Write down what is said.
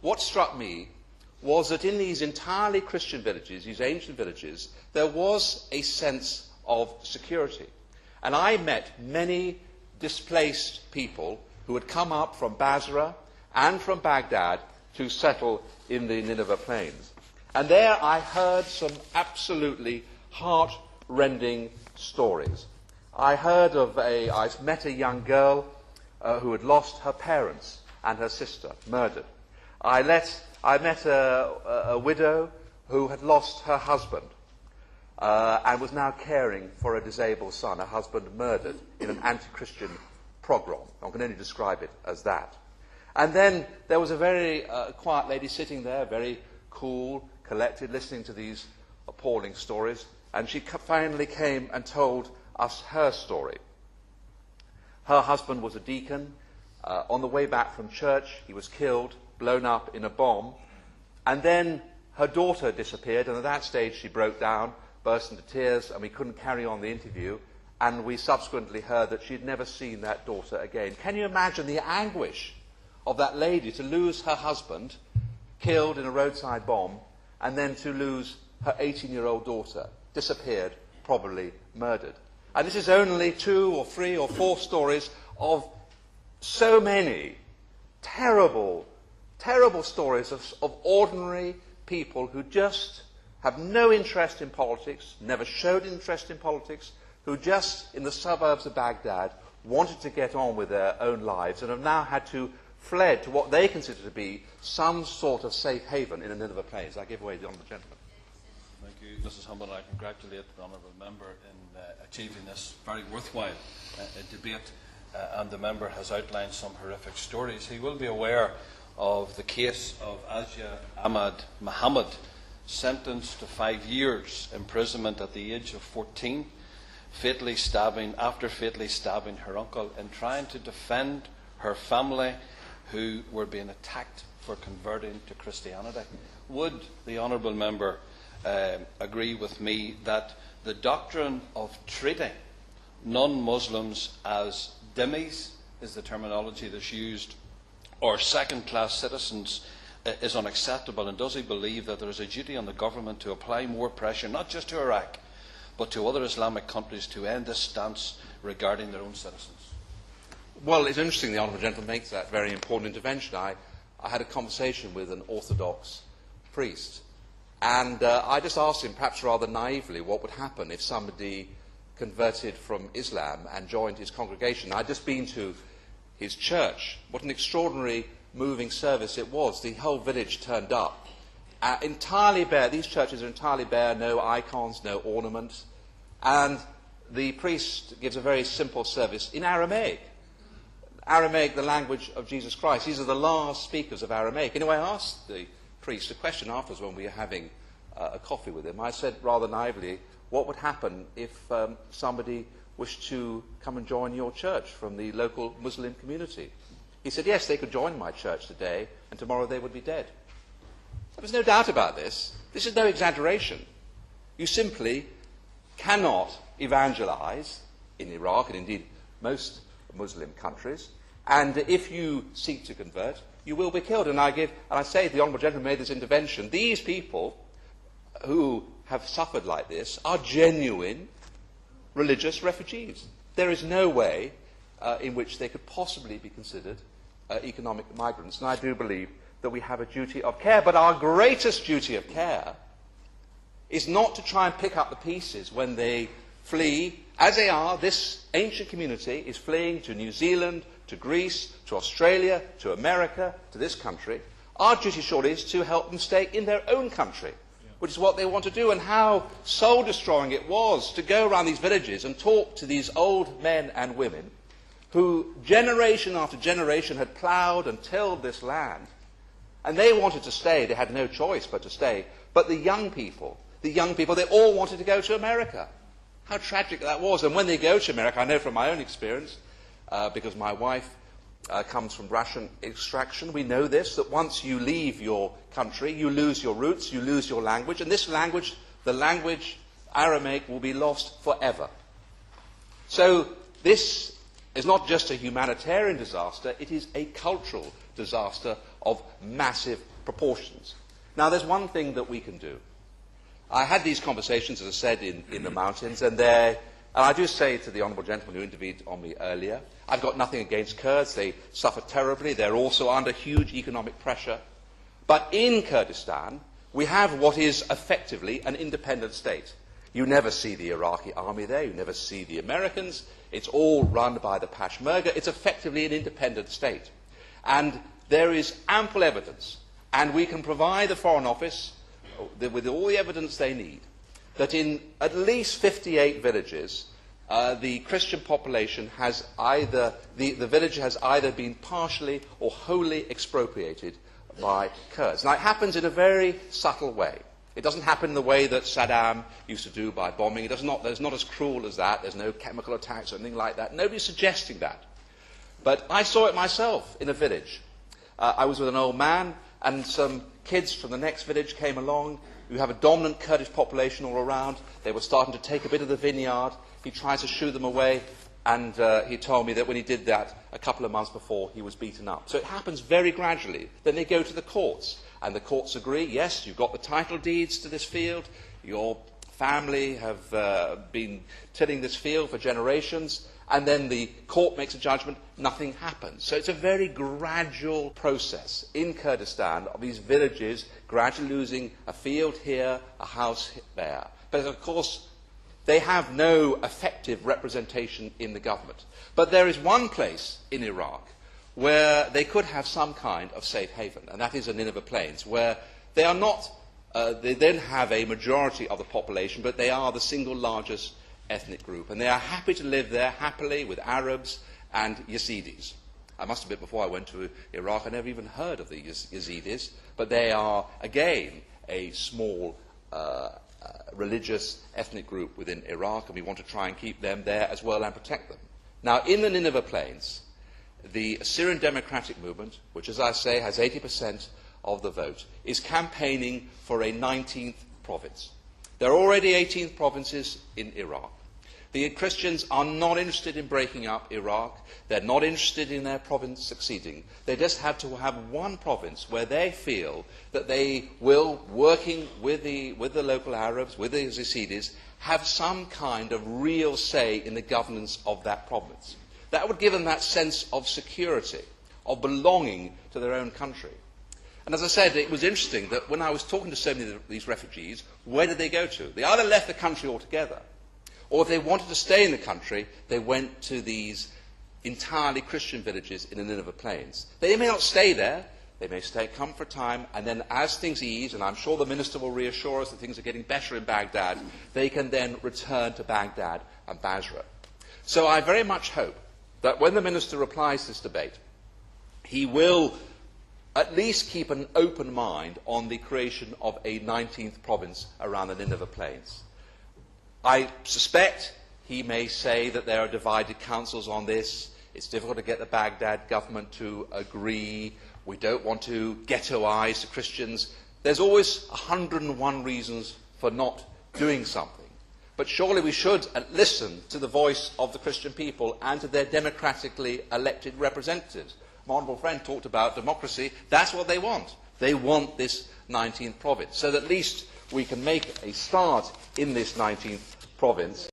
what struck me was that in these entirely Christian villages, these ancient villages, there was a sense of security. And I met many displaced people who had come up from Basra and from Baghdad to settle in the Nineveh plains. And there I heard some absolutely heart-rending stories. I met a young girl who had lost her parents and her sister, murdered. I met a widow who had lost her husband and was now caring for a disabled son, her husband murdered in an anti-Christian pogrom. I can only describe it as that. And then there was a very quiet lady sitting there, very cool, collected, listening to these appalling stories, and she finally came and told us her story. Her husband was a deacon. On the way back from church, he was killed, blown up in a bomb, and then her daughter disappeared, and at that stage she broke down, burst into tears, and we couldn't carry on the interview, and we subsequently heard that she'd never seen that daughter again. Can you imagine the anguish of that lady to lose her husband, killed in a roadside bomb, and then to lose her 18-year-old daughter, disappeared, probably murdered? And this is only 2 or 3 or 4 stories of so many terrible, terrible stories of ordinary people who just have no interest in politics, never showed interest in politics, who just, in the suburbs of Baghdad, wanted to get on with their own lives and have now had to fled to what they consider to be some sort of safe haven in the Nineveh Plains. I give away the honourable gentleman. Thank you, Mrs. Humble. I congratulate the honourable member in achieving this very worthwhile debate, and the member has outlined some horrific stories. He will be aware of the case of Asya Ahmad Muhammad, sentenced to 5 years imprisonment at the age of 14, after fatally stabbing her uncle in trying to defend her family who were being attacked for converting to Christianity. Would the honourable member agree with me that the doctrine of treating non-Muslims as dhimmis, is the terminology that's used, or second-class citizens, is unacceptable? And does he believe that there is a duty on the government to apply more pressure, not just to Iraq, but to other Islamic countries, to end this stance regarding their own citizens? Well, it's interesting the honourable gentleman makes that very important intervention. I had a conversation with an Orthodox priest, and I just asked him, perhaps rather naively, what would happen if somebody converted from Islam and joined his congregation. I'd just been to his church. What an extraordinary, moving service it was. The whole village turned up. Entirely bare. These churches are entirely bare, no icons, no ornaments. And the priest gives a very simple service in Aramaic. Aramaic, the language of Jesus Christ. These are the last speakers of Aramaic. Anyway, I asked the priest a question afterwards when we were having a coffee with him. I said rather naively, what would happen if somebody wished to come and join your church from the local Muslim community? He said, yes, they could join my church today, and tomorrow they would be dead. There was no doubt about this. This is no exaggeration. You simply cannot evangelize in Iraq, and indeed most Muslim countries, and if you seek to convert, you will be killed. And I say, the honourable gentleman made this intervention, these people who have suffered like this are genuine religious refugees. There is no way in which they could possibly be considered economic migrants. And I do believe that we have a duty of care. But our greatest duty of care is not to try and pick up the pieces when they flee, as they are. This ancient community is fleeing to New Zealand, to Greece, to Australia, to America, to this country. Our duty surely is to help them stay in their own country, which is what they want to do. And how soul-destroying it was to go around these villages and talk to these old men and women who generation after generation had ploughed and tilled this land. And they wanted to stay. They had no choice but to stay. But the young people, they all wanted to go to America. How tragic that was. And when they go to America, I know from my own experience, because my wife comes from Russian extraction, we know this, that once you leave your country, you lose your roots, you lose your language, and this language, the language Aramaic, will be lost forever. So this is not just a humanitarian disaster, it is a cultural disaster of massive proportions. Now, there's one thing that we can do. I had these conversations, as I said, in the mountains, and I do say to the honourable gentleman who intervened on me earlier, I've got nothing against Kurds. They suffer terribly. They're also under huge economic pressure. But in Kurdistan, we have what is effectively an independent state. You never see the Iraqi army there. You never see the Americans. It's all run by the Peshmerga. It's effectively an independent state. And there is ample evidence, and we can provide the Foreign Office with all the evidence they need, that in at least 58 villages, the Christian population has either, the village has either been partially or wholly expropriated by Kurds. Now, it happens in a very subtle way. It doesn't happen in the way that Saddam used to do by bombing. It's not as cruel as that. There's no chemical attacks or anything like that. Nobody's suggesting that. But I saw it myself in a village. I was with an old man, and some kids from the next village came along. You have a dominant Kurdish population all around. They were starting to take a bit of the vineyard. He tried to shoo them away, and he told me that when he did that a couple of months before, he was beaten up. So it happens very gradually. Then they go to the courts, and the courts agree, yes, you've got the title deeds to this field, your family have been tilling this field for generations, and then the court makes a judgment, nothing happens. So it's a very gradual process in Kurdistan of these villages gradually losing a field here, a house there. But of course, they have no effective representation in the government. But there is one place in Iraq where they could have some kind of safe haven, and that is the Nineveh Plains, where they are not, they then have a majority of the population, but they are the single largest ethnic group, and they are happy to live there happily with Arabs and Yazidis. I must admit, before I went to Iraq, I never even heard of the Yazidis, but they are, again, a small religious ethnic group within Iraq, and we want to try and keep them there as well and protect them. Now, in the Nineveh Plains, the Assyrian Democratic Movement, which, as I say, has 80% of the vote, is campaigning for a 19th province. There are already 18 provinces in Iraq. The Christians are not interested in breaking up Iraq. They're not interested in their province succeeding. They just have to have one province where they feel that they will, working with the local Arabs, with the Yazidis, have some kind of real say in the governance of that province. That would give them that sense of security, of belonging to their own country. And as I said, it was interesting that when I was talking to so many of these refugees, where did they go to? They either left the country altogether, or if they wanted to stay in the country, they went to these entirely Christian villages in the Nineveh Plains. They may not stay there. They may come for a time, and then as things ease, and I'm sure the minister will reassure us that things are getting better in Baghdad, they can then return to Baghdad and Basra. So I very much hope that when the minister replies to this debate, he will at least keep an open mind on the creation of a 19th province around the Nineveh Plains. I suspect he may say that there are divided councils on this. It's difficult to get the Baghdad government to agree. We don't want to ghettoise the Christians. There's always 101 reasons for not doing something. But surely we should listen to the voice of the Christian people and to their democratically elected representatives. My honourable friend talked about democracy. That's what they want. They want this 19th province. So that at least we can make a start in this 19th province.